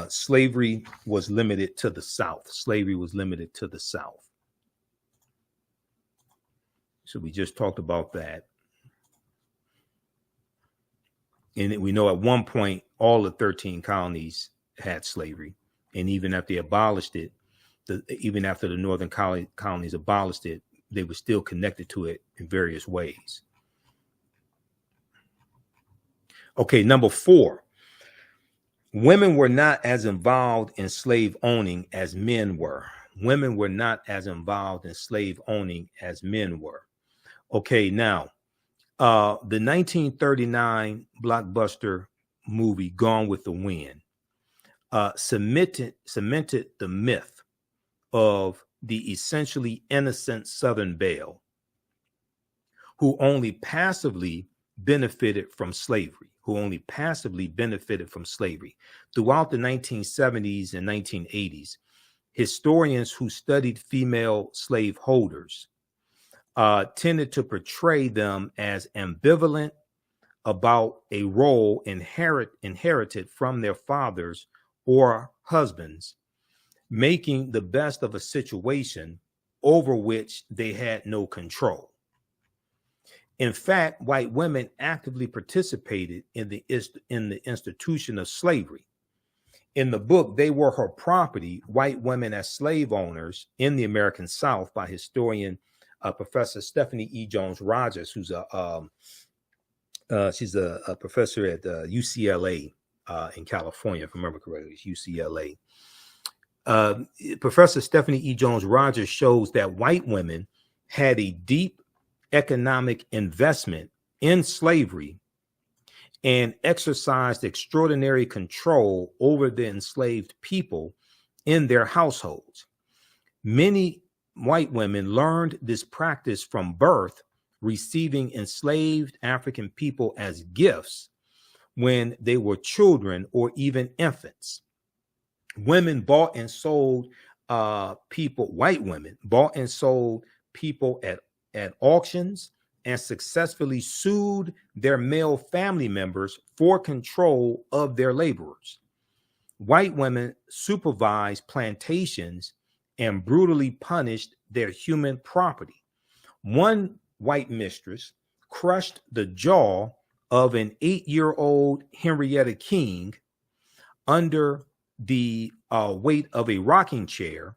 slavery was limited to the South. Slavery was limited to the South. So we just talked about that. And we know at one point, all the 13 colonies had slavery. And even after they abolished it, even after the northern colonies abolished it, they were still connected to it in various ways. Okay, number 4. Women were not as involved in slave owning as men were. Women were not as involved in slave owning as men were. Okay, now, the 1939 blockbuster movie Gone with the Wind cemented the myth of the essentially innocent Southern belle who only passively benefited from slavery. Throughout the 1970s and 1980s, historians who studied female slave holders tended to portray them as ambivalent about a role inherited from their fathers or husbands, making the best of a situation over which they had no control. In fact, white women actively participated in the institution of slavery. In the book, They Were Her Property, White Women as Slave Owners in the American South by historian Professor Stephanie E. Jones Rogers, who's she's a professor at UCLA in California, if I remember correctly, it's UCLA. Professor Stephanie E. Jones Rogers shows that white women had a deep economic investment in slavery and exercised extraordinary control over the enslaved people in their households. Many white women learned this practice from birth, receiving enslaved African people as gifts when they were children or even infants. Women bought and sold white women bought and sold people at auctions and successfully sued their male family members for control of their laborers. White women supervised plantations and brutally punished their human property. One white mistress crushed the jaw of an 8-year-old Henrietta King under the weight of a rocking chair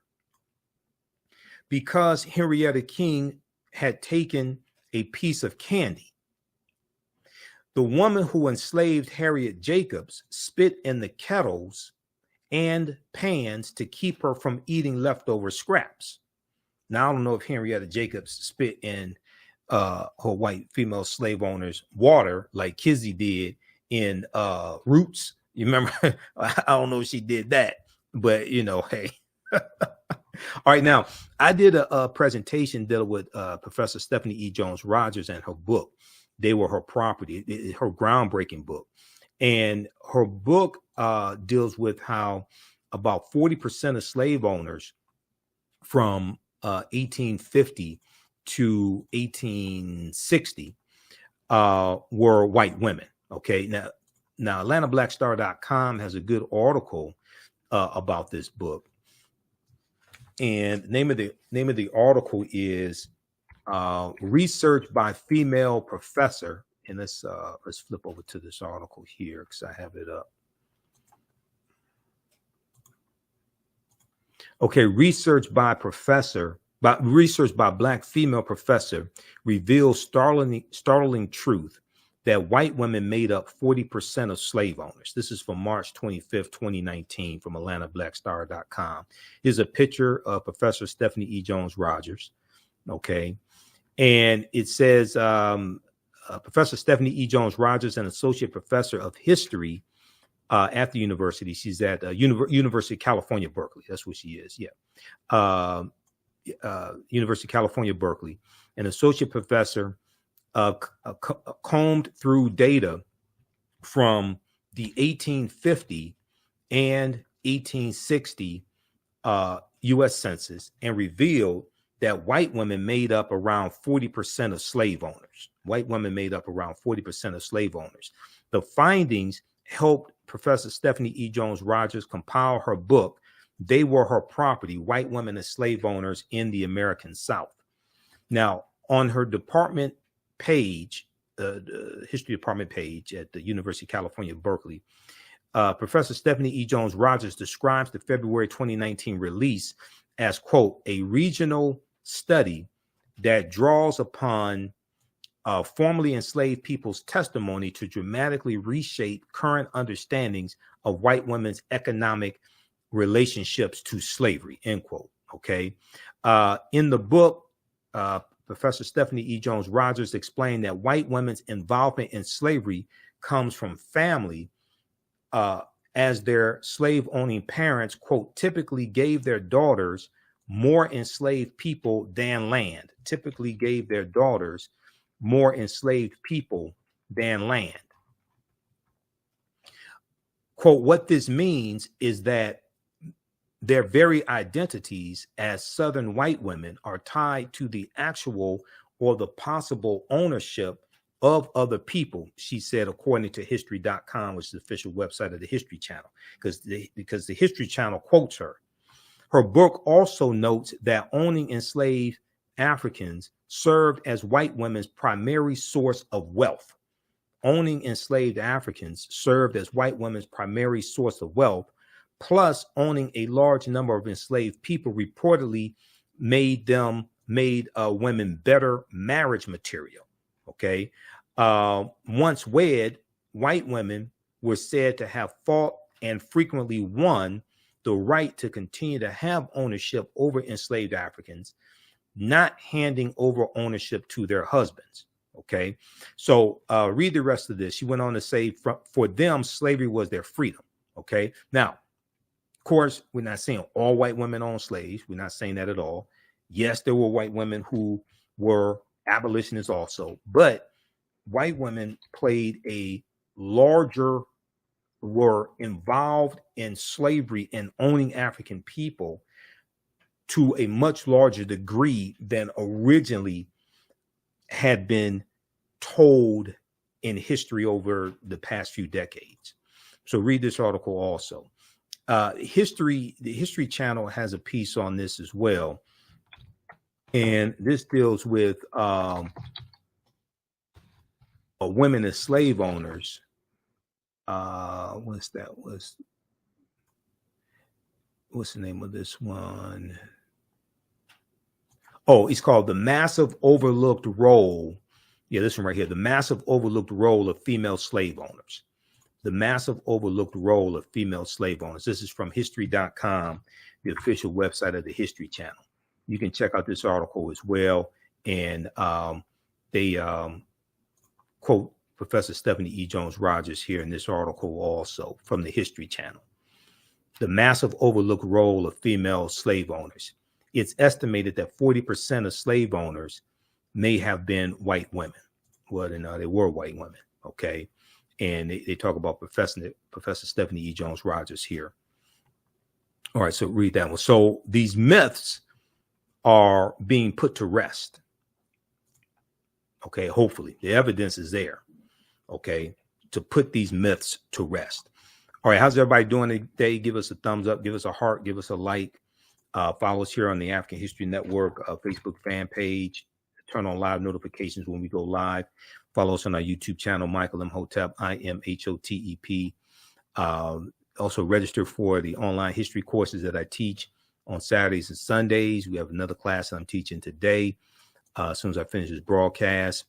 because Henrietta King had taken a piece of candy. The woman who enslaved Harriet Jacobs spit in the kettles and pans to keep her from eating leftover scraps. Now, I don't know if Henrietta Jacobs spit in her white female slave owners' water like Kizzy did in Roots. You remember? I don't know if she did that, but hey. All right, now I did a presentation dealing with Professor Stephanie E. Jones Rogers and her book. They Were Her Property, her groundbreaking book. And her book deals with how about 40% of slave owners from 1850 to 1860 were white women. Okay, now AtlantaBlackStar.com has a good article about this book. And the name of the article is Research by Female Professor. And let's flip over to this article here because I have it up. Okay, research by Black female professor reveals startling truth that white women made up 40% of slave owners. This is from March 25th, 2019 from AtlantaBlackStar.com. Here's a picture of Professor Stephanie E. Jones Rogers. Okay. And it says Professor Stephanie E. Jones Rogers, an associate professor of history at the university. She's at University of California, Berkeley. That's what she is. Yeah. University of California, Berkeley. An associate professor combed through data from the 1850 and 1860 U.S. Census and revealed that white women made up around 40% of slave owners. White women made up around 40% of slave owners. The findings helped Professor Stephanie E. Jones Rogers compile her book, They Were Her Property, White Women as Slave Owners in the American South. Now, on her department page, the history department page at the University of California, Berkeley, Professor Stephanie E. Jones Rogers describes the February 2019 release as, quote, a regional study that draws upon formerly enslaved people's testimony to dramatically reshape current understandings of white women's economic relationships to slavery, end quote. Okay. In the book, Professor Stephanie E. Jones Rogers explained that white women's involvement in slavery comes from family, as their slave owning parents, quote, typically gave their daughters more enslaved people than land, typically gave their daughters more enslaved people than land. Quote, what this means is that their very identities as Southern white women are tied to the actual or the possible ownership of other people, she said, according to history.com, which is the official website of the History Channel, because the History Channel quotes her. Her book also notes that owning enslaved Africans served as white women's primary source of wealth. Owning enslaved Africans served as white women's primary source of wealth, plus owning a large number of enslaved people reportedly made women better marriage material. Okay. Once wed, white women were said to have fought and frequently won the right to continue to have ownership over enslaved Africans, not handing over ownership to their husbands. Okay. So read the rest of this. She went on to say, for them, slavery was their freedom. Okay. Now, of course, we're not saying all white women owned slaves. We're not saying that at all. Yes, there were white women who were abolitionists also, but white women were involved in slavery and owning African people to a much larger degree than originally had been told in history over the past few decades. So read this article also. The History Channel has a piece on this as well. And this deals with women as slave owners. What's the name of this one? Oh, it's called The Massive Overlooked Role. Yeah, this one right here. The Massive Overlooked Role of Female Slave Owners. The Massive Overlooked Role of Female Slave Owners. This is from history.com, the official website of the History Channel. You can check out this article as well. And they quote Professor Stephanie E. Jones Rogers here in this article also from the History Channel. The massive overlooked role of female slave owners. It's estimated that 40% of slave owners may have been white women. Well, they were white women. Okay. And they talk about Professor Stephanie E. Jones Rogers here. All right. So read that one. So these myths are being put to rest. Okay. Hopefully the evidence is there. Okay. To put these myths to rest. All right. How's everybody doing today? Give us a thumbs up. Give us a heart. Give us a like. Follow us here on the African History Network Facebook fan page. Turn on live notifications when we go live. Follow us on our YouTube channel, Michael Imhotep, Imhotep. Also register for the online history courses that I teach on Saturdays and Sundays. We have another class I'm teaching today. As soon as I finish this broadcast,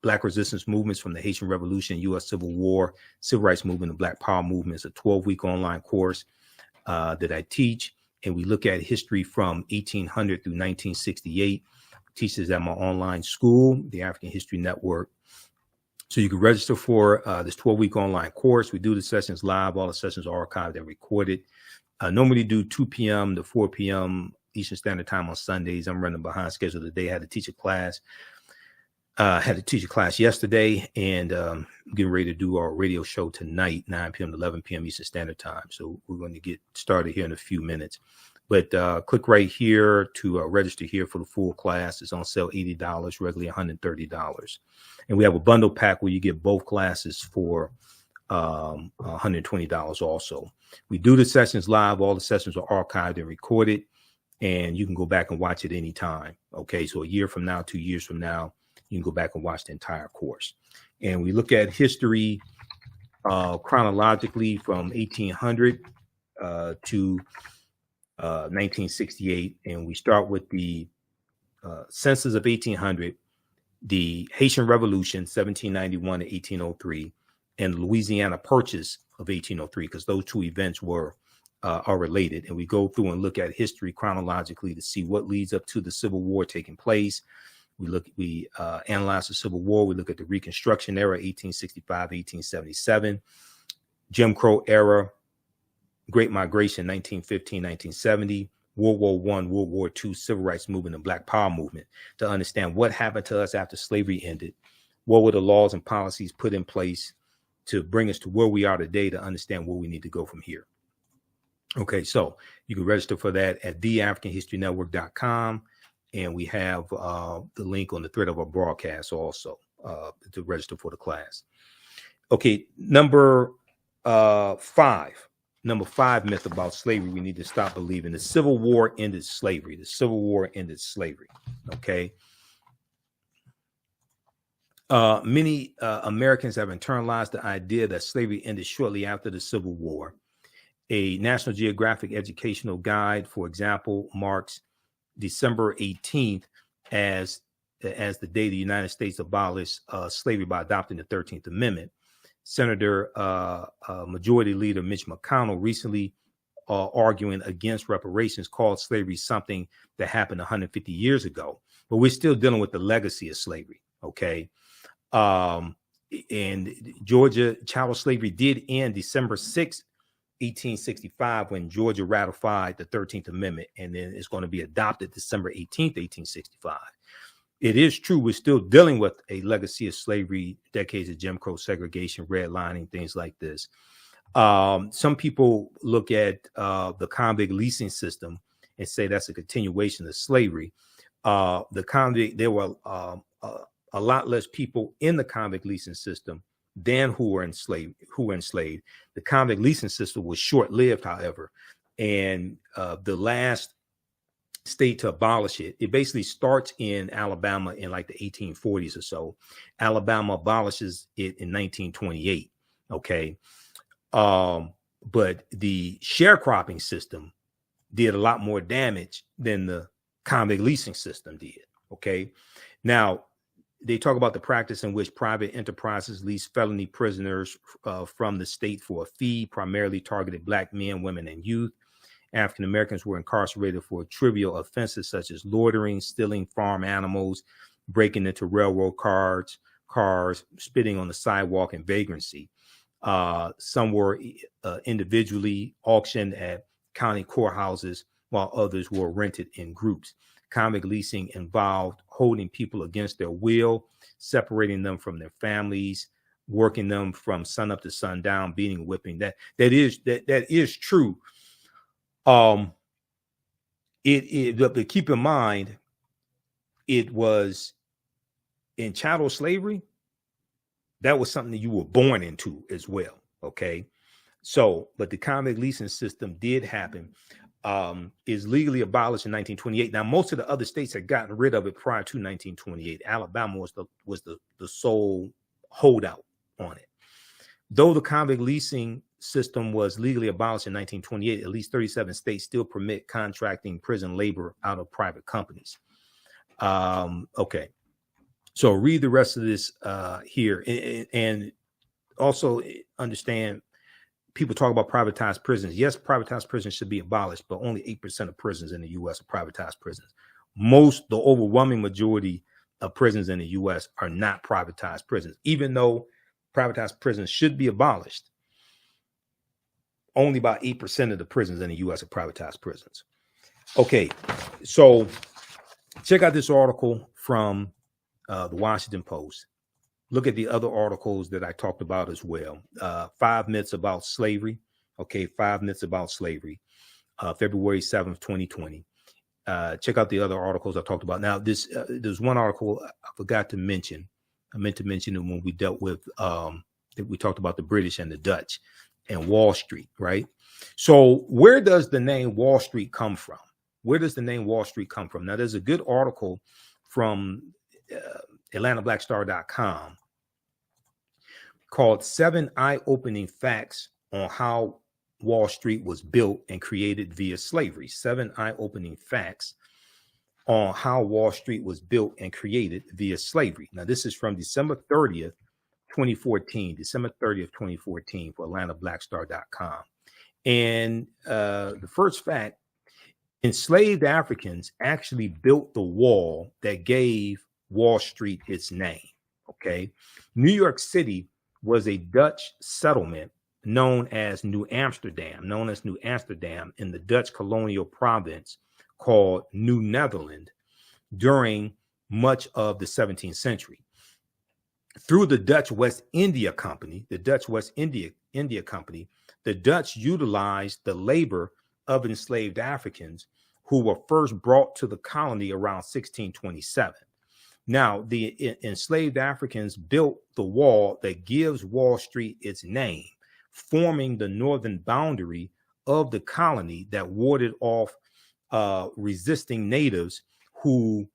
Black resistance movements from the Haitian Revolution, U.S. Civil War, Civil Rights Movement, and Black Power Movement is a 12-week online course that I teach. And we look at history from 1800 through 1968. Teaches at my online school, the African History Network. So you can register for this 12-week online course. We do the sessions live. All the sessions are archived and recorded. Normally do 2 p.m. to 4 p.m. Eastern Standard Time on Sundays. I'm running behind schedule today. I had to teach a class. Yesterday, and getting ready to do our radio show tonight, 9 p.m. to 11 p.m. Eastern Standard Time. So we're going to get started here in a few minutes. But click right here to register here for the full class. It's on sale $80, regularly $130. And we have a bundle pack where you get both classes for $120 also. We do the sessions live. All the sessions are archived and recorded, and you can go back and watch it anytime. Okay, so a year from now, 2 years from now, you can go back and watch the entire course. And we look at history chronologically from 1800 to 1968, and we start with the census of 1800, the Haitian Revolution 1791 to 1803, and the Louisiana Purchase of 1803, because those two events are related. And we go through and look at history chronologically to see what leads up to the Civil War taking place. We analyze the Civil War. We look at the Reconstruction era, 1865, 1877, Jim Crow era, Great Migration, 1915, 1970, World War I, World War II, Civil Rights Movement, and Black Power Movement, to understand what happened to us after slavery ended, what were the laws and policies put in place to bring us to where we are today, to understand where we need to go from here. Okay, so you can register for that at theafricanhistorynetwork.com, and we have the link on the thread of our broadcast also to register for the class. Okay, number five myth about slavery we need to stop believing. The Civil War ended slavery. The Civil War ended slavery. Okay. Many Americans have internalized the idea that slavery ended shortly after the Civil War. A National Geographic educational guide, for example, marks December 18th as the day the United States abolished slavery by adopting the 13th Amendment. Senator Majority Leader Mitch McConnell recently arguing against reparations called slavery something that happened 150 years ago, but we're still dealing with the legacy of slavery. Okay. And Georgia chattel slavery did end December 6th, 1865, when Georgia ratified the 13th Amendment, and then it's going to be adopted December 18th, 1865. It is true we're still dealing with a legacy of slavery, decades of Jim Crow segregation, redlining, things like this. Some people look at the convict leasing system and say that's a continuation of slavery. There were a lot less people in the convict leasing system than who were enslaved. The convict leasing system was short-lived, however, and the last state to abolish it basically starts in Alabama in like the 1840s or so. Alabama abolishes it in 1928. Okay. But the sharecropping system did a lot more damage than the convict leasing system did. Okay. Now, they talk about the practice in which private enterprises lease felony prisoners from the state for a fee, primarily targeted Black men, women, and youth. African Americans were incarcerated for trivial offenses such as loitering, stealing farm animals, breaking into railroad cars, spitting on the sidewalk, and vagrancy. Some were individually auctioned at county courthouses, while others were rented in groups. Convict leasing involved holding people against their will, separating them from their families, working them from sun up to sundown, beating, whipping. That is true. But keep in mind, it was in chattel slavery. That was something that you were born into as well. Okay. So, but the convict leasing system did happen, is legally abolished in 1928. Now, most of the other states had gotten rid of it prior to 1928. Alabama was the sole holdout on it. Though the convict leasing system was legally abolished in 1928, at least 37 states still permit contracting prison labor out of private companies. Okay. So read the rest of this here. And also understand, people talk about privatized prisons. Yes, privatized prisons should be abolished, but only 8% of prisons in the U.S. are privatized prisons. The overwhelming majority of prisons in the U.S. are not privatized prisons. Even though privatized prisons should be abolished, only about 8% of the prisons in the U.S. are privatized prisons. Okay, so check out this article from the Washington Post. Look at the other articles that I talked about as well. 5 myths about slavery. Okay, 5 myths about slavery. February 7th, 2020. Check out the other articles I talked about. Now, there's one article I forgot to mention. I meant to mention it when we dealt with, we talked about the British and the Dutch and Wall Street, right? So where does the name Wall Street come from? Where does the name Wall Street come from? Now, there's a good article from AtlantaBlackStar.com called 7 Eye-Opening Facts on How Wall Street Was Built and Created Via Slavery. 7 Eye-Opening Facts on How Wall Street Was Built and Created Via Slavery. Now, this is from December 30th, 2014, December 30th, 2014 for AtlantaBlackStar.com. And the first fact, enslaved Africans actually built the wall that gave Wall Street its name, okay? New York City was a Dutch settlement known as New Amsterdam in the Dutch colonial province called New Netherland during much of the 17th century. Through the Dutch West India Company, the Dutch utilized the labor of enslaved Africans who were first brought to the colony around 1627. Now, the enslaved Africans built the wall that gives Wall Street its name, forming the northern boundary of the colony that warded off resisting natives who,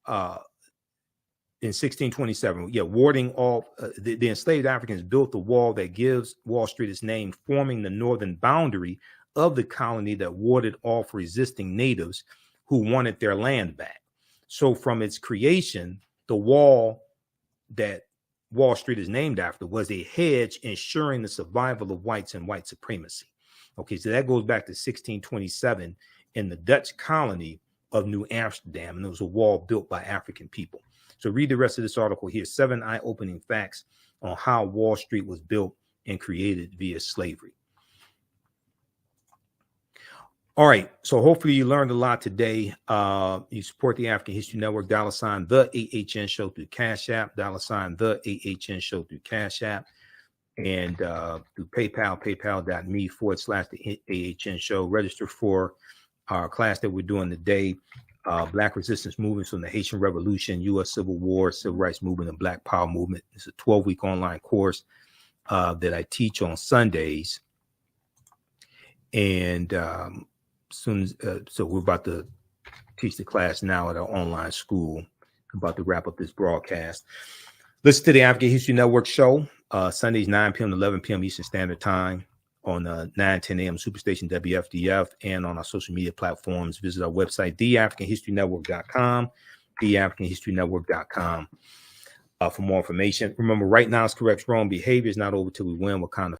in 1627, warding off the enslaved Africans built the wall that gives Wall Street its name, forming the northern boundary of the colony that warded off resisting natives who wanted their land back. So from its creation, the wall that Wall Street is named after was a hedge ensuring the survival of whites and white supremacy. Okay, so that goes back to 1627 in the Dutch colony of New Amsterdam, and it was a wall built by African people. So read the rest of this article here, 7 eye-opening facts on how Wall Street was built and created via slavery. All right, so hopefully you learned a lot today. You support the African History Network, $ the AHN Show through Cash App, $ the AHN Show through Cash App, and through PayPal, paypal.me/the AHN Show. Register for our class that we're doing today, Black Resistance Movements from the Haitian Revolution, U.S. Civil War, Civil Rights Movement, and Black Power Movement. It's a 12-week online course that I teach on Sundays. And so we're about to teach the class now at our online school. I'm about to wrap up this broadcast. Listen to the African History Network show, Sundays, 9 p.m. to 11 p.m. Eastern Standard Time on 9:10 a.m. Superstation WFDF, and on our social media platforms. Visit our website, theafricanhistorynetwork.com, theafricanhistorynetwork.com for more information. Remember, right now is correct. Wrong behavior is not over till we win. Wakanda